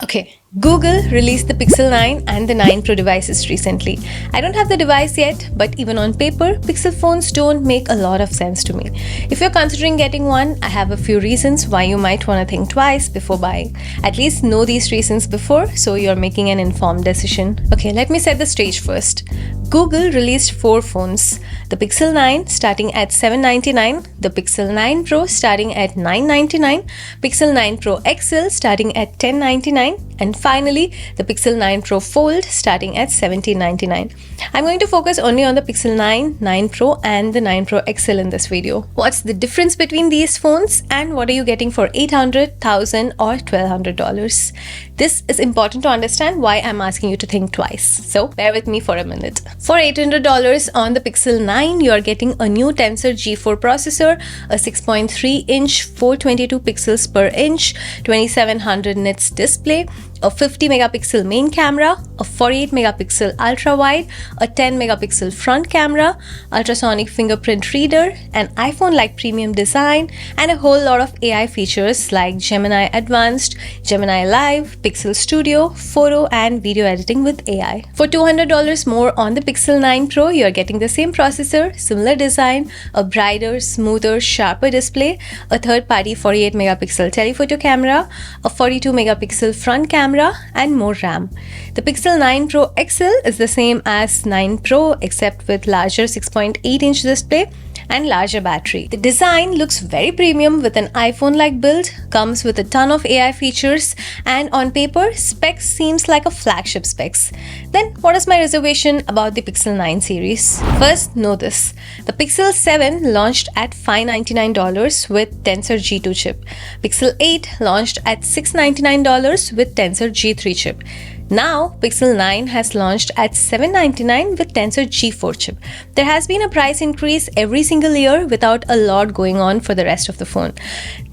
Okay, Google released the Pixel 9 and the 9 Pro devices recently. I don't have the device yet, but even on paper, Pixel phones don't make a lot of sense to me. If you're considering getting one, I have a few reasons why you might want to think twice before buying. At least know these reasons before, so you're making an informed decision. Okay, let me set the stage first. Google released 4 phones. The Pixel 9 starting at $799, the Pixel 9 Pro starting at $999, Pixel 9 Pro XL starting at $1099, and finally the Pixel 9 Pro Fold starting at $1799. I'm going to focus only on the Pixel 9, 9 Pro and the 9 Pro XL in this video. What's the difference between these phones and what are you getting for $800, $1,000 or $1,200? This is important to understand why I'm asking you to think twice. So bear with me for a minute. For $800 on the Pixel 9, you are getting a new Tensor G4 processor, a 6.3-inch 422 pixels per inch, 2700 nits display, a 50 megapixel main camera, a 48 megapixel ultra wide, a 10 megapixel front camera, ultrasonic fingerprint reader, an iPhone-like premium design, and a whole lot of AI features like Gemini Advanced, Gemini Live, Pixel Studio, photo and video editing with AI. For $200 more on the Pixel 9 Pro, you are getting the same processor, similar design, a brighter, smoother, sharper display, a third-party 48 megapixel telephoto camera, a 42 megapixel front camera, and more RAM. The Pixel 9 Pro XL is the same as 9 Pro except with larger 6.8-inch display and larger battery. The design looks very premium with an iPhone-like build, comes with a ton of AI features, and on paper, specs seems like a flagship specs. Then what is my reservation about the Pixel 9 series? First, know this. The Pixel 7 launched at $599 with Tensor G2 chip. Pixel 8 launched at $699 with Tensor G3 chip. Now, Pixel 9 has launched at $799 with Tensor G4 chip. There has been a price increase every single year without a lot going on for the rest of the phone.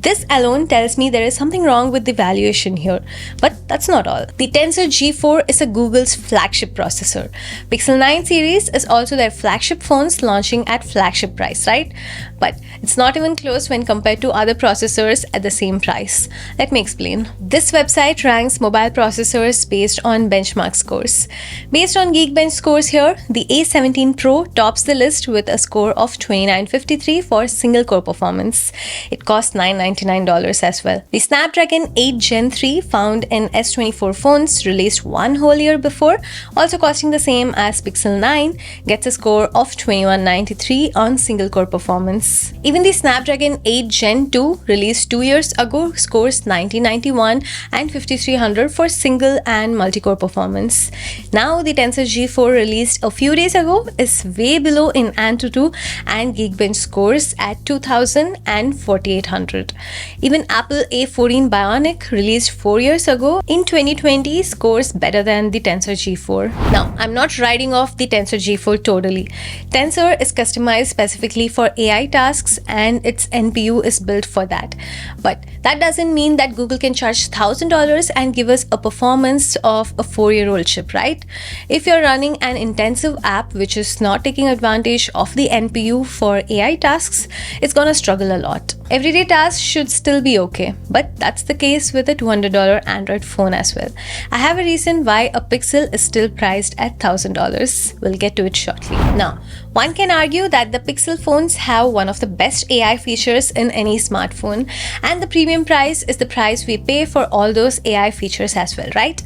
This alone tells me there is something wrong with the valuation here. But that's not all. The Tensor G4 is a Google's flagship processor. Pixel 9 series is also their flagship phones launching at flagship price, right? But it's not even close when compared to other processors at the same price. Let me explain. This website ranks mobile processors based on benchmark scores. Based on Geekbench scores here, the A17 Pro tops the list with a score of 2953 for single core performance. It costs $999 as well. The Snapdragon 8 Gen 3 found in S24 phones released one whole year before, also costing the same as Pixel 9, gets a score of 2193 on single core performance. Even the Snapdragon 8 Gen 2 released 2 years ago scores 1991 and 5300 for single and multi-core performance. Now the Tensor G4 released a few days ago is way below in Antutu and Geekbench scores at 2000 and 4800. Even Apple A14 Bionic released 4 years ago in 2020 scores better than the Tensor G4. Now, I'm not writing off the Tensor G4 totally. Tensor is customized specifically for AI tasks and its NPU is built for that. But that doesn't mean that Google can charge $1,000 and give us a performance of a 4-year-old chip, right? If you're running an intensive app which is not taking advantage of the NPU for AI tasks, it's gonna struggle a lot. Everyday tasks should still be okay, but that's the case with a $200 Android phone as well. I have a reason why a Pixel is still priced at $1,000. We'll get to it shortly. Now, one can argue that the Pixel phones have one of the best AI features in any smartphone, and the premium price is the price we pay for all those AI features as well, right?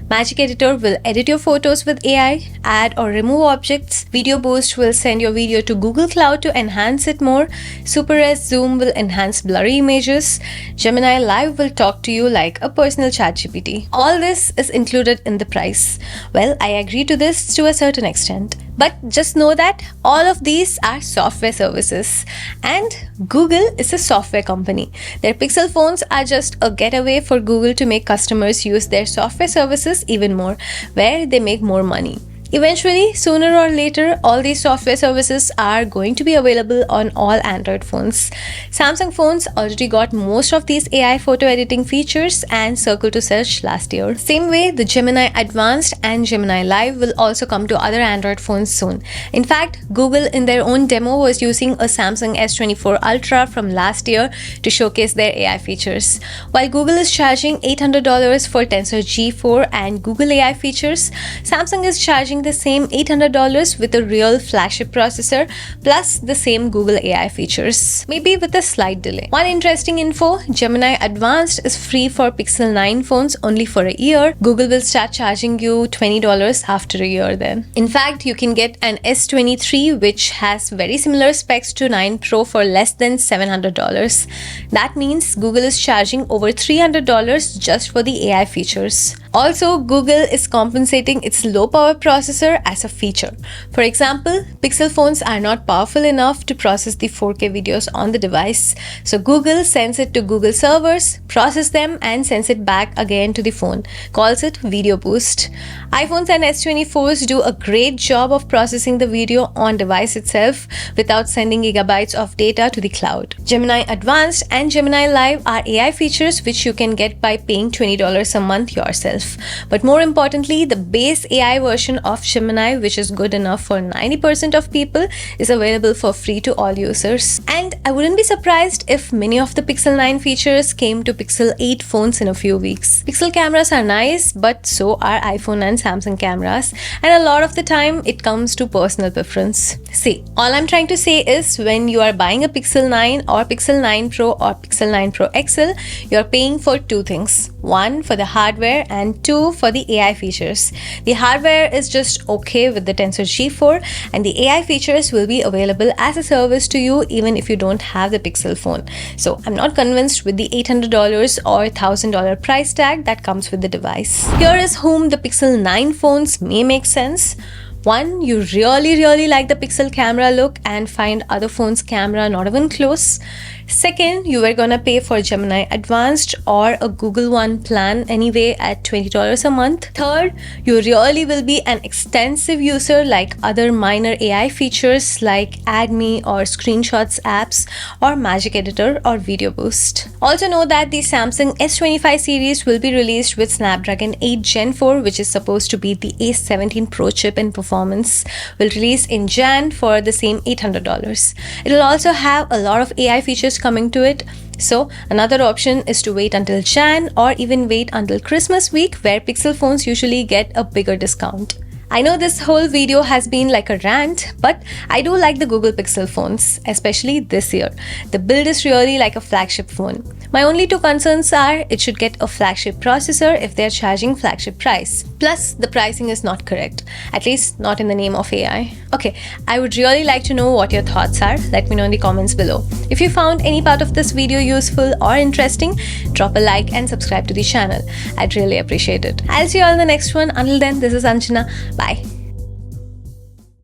Magic Editor will edit your photos with AI, add or remove objects. Video Boost will send your video to Google Cloud to enhance it more. Super Res Zoom will enhance blurry images. Gemini Live will talk to you like a personal ChatGPT. All this is included in the price. Well, I agree to this to a certain extent. But just know that all of these are software services and Google is a software company. Their Pixel phones are just a getaway for Google to make customers use their software services even more, where they make more money. Eventually, sooner or later, all these software services are going to be available on all Android phones. Samsung phones already got most of these AI photo editing features and Circle to Search last year. Same way, the Gemini Advanced and Gemini Live will also come to other Android phones soon. In fact, Google in their own demo was using a Samsung S24 Ultra from last year to showcase their AI features. While Google is charging $800 for Tensor G4 and Google AI features, Samsung is charging the same $800 with a real flagship processor plus the same Google AI features, maybe with a slight delay. One interesting info, Gemini Advanced is free for Pixel 9 phones only for a year. Google will start charging you $20 after a year then. In fact, you can get an S23 which has very similar specs to 9 Pro for less than $700. That means Google is charging over $300 just for the AI features. Also, Google is compensating its low power processor as a feature. For example, Pixel phones are not powerful enough to process the 4K videos on the device. So Google sends it to Google servers, process them and sends it back again to the phone. Calls it Video Boost. iPhones and S24s do a great job of processing the video on device itself without sending gigabytes of data to the cloud. Gemini Advanced and Gemini Live are AI features which you can get by paying $20 a month yourself. But more importantly, the base AI version of Gemini, which is good enough for 90% of people, is available for free to all users. And I wouldn't be surprised if many of the Pixel 9 features came to Pixel 8 phones in a few weeks. Pixel cameras are nice, but so are iPhone and Samsung cameras, and a lot of the time it comes to personal preference. See, all I'm trying to say is when you are buying a Pixel 9 or Pixel 9 Pro or Pixel 9 Pro XL, you're paying for two things. One, for the hardware, and two, for the AI features. The hardware is just okay with the Tensor G4, and the AI features will be available as a service to you even if you don't have the Pixel phone. So I'm not convinced with the $800 or $1,000 price tag that comes with the device. Here is whom the Pixel 9 phones may make sense. One, you really like the Pixel camera look and find other phones' camera not even close. Second, you were gonna pay for Gemini Advanced or a Google One plan anyway at $20 a month. Third, you really will be an extensive user like other minor AI features like Add Me or Screenshots apps or Magic Editor or Video Boost. Also know that the Samsung S25 series will be released with Snapdragon 8 Gen 4, which is supposed to be the A17 Pro chip in performance, will release in Jan for the same $800. It will also have a lot of AI features coming to it. So another option is to wait until Jan or even wait until Christmas week, where Pixel phones usually get a bigger discount. I know this whole video has been like a rant, but I do like the Google Pixel phones, especially this year. The build is really like a flagship phone. My only two concerns are it should get a flagship processor if they're charging flagship price. Plus, the pricing is not correct, at least not in the name of AI. Okay, I would really like to know what your thoughts are. Let me know in the comments below. If you found any part of this video useful or interesting, drop a like and subscribe to the channel. I'd really appreciate it. I'll see you all in the next one. Until then, this is Anjana. Bye.